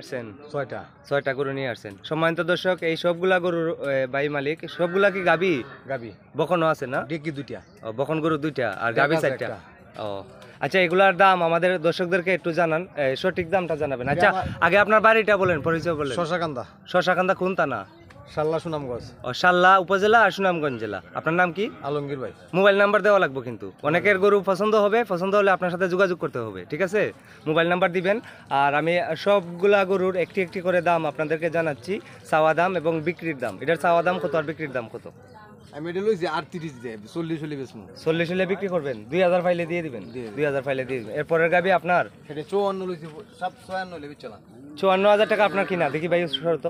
আসছেন 6টা 6টা গরু নিয়ে আসছেন। সম্মানিত দর্শক, এই সবগুলা গরুর ভাই মালিক, সবগুলা কি গাবি? গাবি বকনও আছে না? ডেকি 2টা। ও, বকন গরু 2টা আর গাবি দেখা 4টা। একটা। ও আচ্ছা, এগুলার দাম আমাদের দর্শকদেরকে একটু জানান, সঠিক দামটা জানাবেন। আচ্ছা, আগে আপনার বাড়িটা বলেন, পরিচয় বলেন। শশাকান্দা শশাকান্দা কোন থানা? শাল্লা সুনামগঞ্জ ও, শাল্লা উপজেলা আর সুনামগঞ্জ জেলা। আপনার নাম কি? আলমগীর ভাই। মোবাইল নাম্বার দেওয়া লাগবে কিন্তু, অনেকের গরু পছন্দ হবে, পছন্দ হলে আপনার সাথে যোগাযোগ করতে হবে, ঠিক আছে? মোবাইল নাম্বার দিবেন। আর আমি সবগুলা গরুর একটি একটি করে দাম আপনাদেরকে জানাচ্ছি, চাওয়া দাম এবং বিক্রির দাম। এটার চাওয়া দাম কত আর বিক্রির দাম কত? আমি এটা লইছি 38 দিয়ে 40 হলে বেচমু। 40 হলে বিক্রি করবেন, 2000 ফাইলে দিয়ে দিবেন। 2000 ফাইলে দিয়ে দিবেন। এরপরের গাবি আপনার এটা 54 লইছি 56 হলে বেচলাম। 54,000 টাকা আপনার কিনা। দেখি ভাই শর্ত,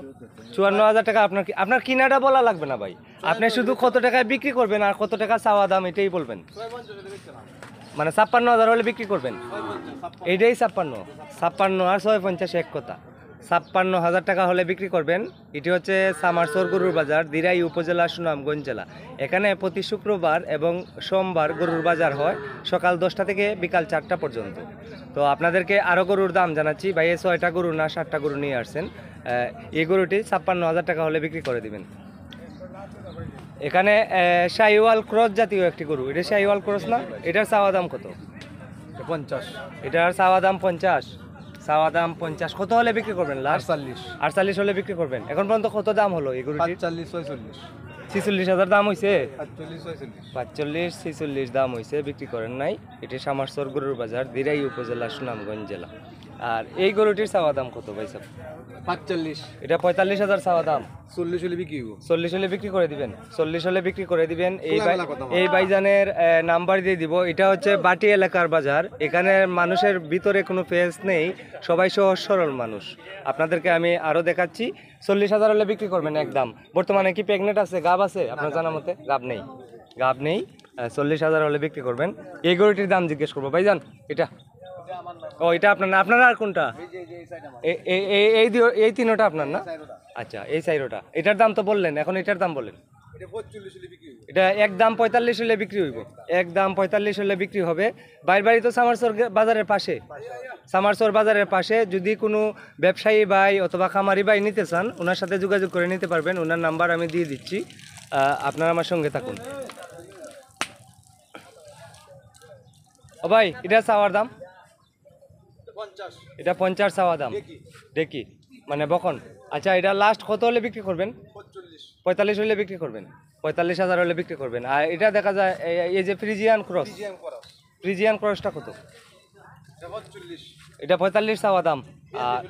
54,000 টাকা আপনার আপনার কিনাটা বলা লাগবে না ভাই, আপনি শুধু কত টাকায় বিক্রি করবেন আর কত টাকা চাওয়া দাম এটাই বলবেন। মানে 56,000 হলে বিক্রি করবেন, এইটাই 56 আর 650 এক কথা। 56,000 টাকা হলে বিক্রি করবেন। এটি হচ্ছে সামারসর গরুর বাজার, দিরাই উপজেলা, সুনামগঞ্জ জেলা। এখানে প্রতি শুক্রবার এবং সোমবার গরুর বাজার হয় সকাল 10টা থেকে বিকাল 4টা পর্যন্ত। তো আপনাদেরকে আরও গরুর দাম জানাচ্ছি। ভাই 6টা গরু না 7টা গরু নিয়ে আসছেন। এই গরুটি 56,000 টাকা হলে বিক্রি করে দিবেন। এখানে শাহিওয়াল ক্রস জাতীয় একটি গরু, এটা শাহিওয়াল ক্রস না? এটার চাওয়া দাম কত? 50। এটার চাওয়া দাম 50। চাওয়া দাম 50। কত হলে বিক্রি করবেন লাস্ট? 48 48 হলে বিক্রি করবেন। এখন পর্যন্ত কত দাম হলো এই গরুটির? 45 46 46,000 দাম হয়েছে। 45 46 45 46 দাম হয়েছে, বিক্রি করেন নাই। এটি সামারসর গরুর বাজার, দিরাই উপজেলা, সুনামগঞ্জ জেলা। আর এই গরুটির চাওয়া দাম কত ভাই সাহেব? 45। এটা 45,000 চাওয়া দাম। 40 হলে বিক্রি হইব। 40 হলে বিক্রি করে দিবেন। 40 হলে বিক্রি করে দিবেন। এই ভাইজানের নাম্বার দিয়ে দিব। এটা হচ্ছে বাটি এলাকার বাজার। এখানে মানুষের ভিতরে কোনো ফেস নেই, সবাই সহজ সরল মানুষ। আপনাদেরকে আমি আরো দেখাচ্ছি। 40,000 হলে বিক্রি করবেন একদম। বর্তমানে কি প্রেগনেন্ট আছে, গাব আছে আপনার জানা মতে? গাব নেই, গাব নেই। 40,000 হলে বিক্রি করবেন। এই গরুটির দাম জিজ্ঞেস করবো ভাইজান। এটা ও, এটা আপনার না? আপনার আর কোনটা? এই তিনোটা আপনার না? আচ্ছা, এই সাইরোটা। এটার দাম তো বললেন, এখন এটার দাম বলেন। এটা একদম 45 হলে বিক্রি হইব। একদম 45 হলে বিক্রি হবে। বাইর বাড়ি তো সামারসর বাজারের পাশে, সামারসর বাজারের পাশে। যদি কোনো ব্যবসায়ী ভাই অথবা খামারি ভাই নিতে চান, ওনার সাথে যোগাযোগ করে নিতে পারবেন। ওনার নাম্বার আমি দিয়ে দিচ্ছি, আপনারা আমার সঙ্গে থাকুন। ও ভাই, এটা চাওয়ার দাম? এটা 50 চাওয়া দাম। দেখি মানে বকন। আচ্ছা, এটা লাস্ট কত হলে বিক্রি করবেন? 45 হলে বিক্রি করবেন। 45,000 হলে বিক্রি করবেন। আর এটা দেখা যায় এই যে ফ্রিজিয়ান ক্রস, ফ্রিজিয়ান ক্রসটা কত? এটা 45 চাওয়া দাম। আর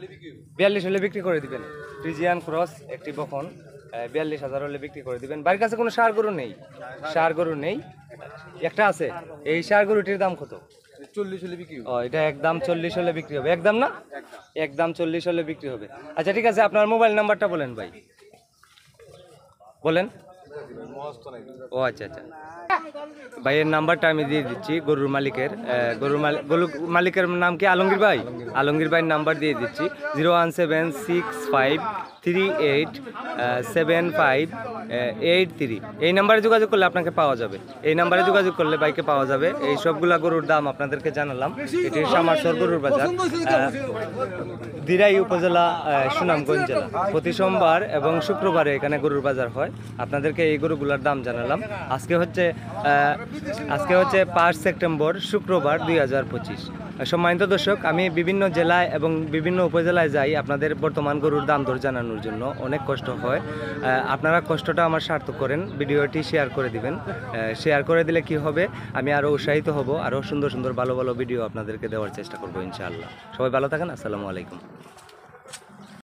42 হলে বিক্রি করে দিবেন। ফ্রিজিয়ান ক্রস একটি বকন, 42,000 হলে বিক্রি করে দিবেন। বাড়ির কাছে কোনো সার গরু নেই? সার গরু নেই, একটা আছে। এই সার গরুটির দাম কত? 40 হলে বিক্রি হইব। ও, এটা একদম 40 হলে বিক্রি হবে। একদম না? একদম 40 হলে বিক্রি হবে। আচ্ছা ঠিক আছে, আপনার মোবাইল নাম্বারটা বলেন ভাই, বলেন। ও আচ্ছা আচ্ছা, ভাইয়ের নাম্বারটা আমি দিয়ে দিচ্ছি, গরুর মালিকের। গরুর মালিকের নাম কি? আলমগীর ভাই। আলমগীর ভাইয়ের নাম্বার দিয়ে দিচ্ছি 01765387583। এই নাম্বারে যোগাযোগ করলে আপনাকে পাওয়া যাবে। এই নাম্বারে যোগাযোগ করলে বাইকে পাওয়া যাবে। এই সবগুলা গরুর দাম আপনাদেরকে জানালাম। এটি সামারসর গরুর বাজার, দিরাই উপজেলা, সুনামগঞ্জ জেলা। প্রতি সোমবার এবং শুক্রবারে এখানে গরুর বাজার হয়। আপনাদেরকে এই গরুগুলোর দাম জানালাম। আজকে হচ্ছে 5 সেপ্টেম্বর, শুক্রবার 2025। সম্মানিত দর্শক, আমি বিভিন্ন জেলায় এবং বিভিন্ন উপজেলায় যাই আপনাদের বর্তমান গরুর দাম দর জানানোর জন্য। অনেক কষ্ট হয়, আপনারা কষ্টটা আমার সার্থক করেন। ভিডিওটি শেয়ার করে দিবেন। শেয়ার করে দিলে কি হবে, আমি আরও উৎসাহিত হব, আরও সুন্দর সুন্দর ভালো ভালো ভিডিও আপনাদেরকে দেওয়ার চেষ্টা করবো ইনশাআল্লাহ। সবাই ভালো থাকেন। আসসালামু আলাইকুম।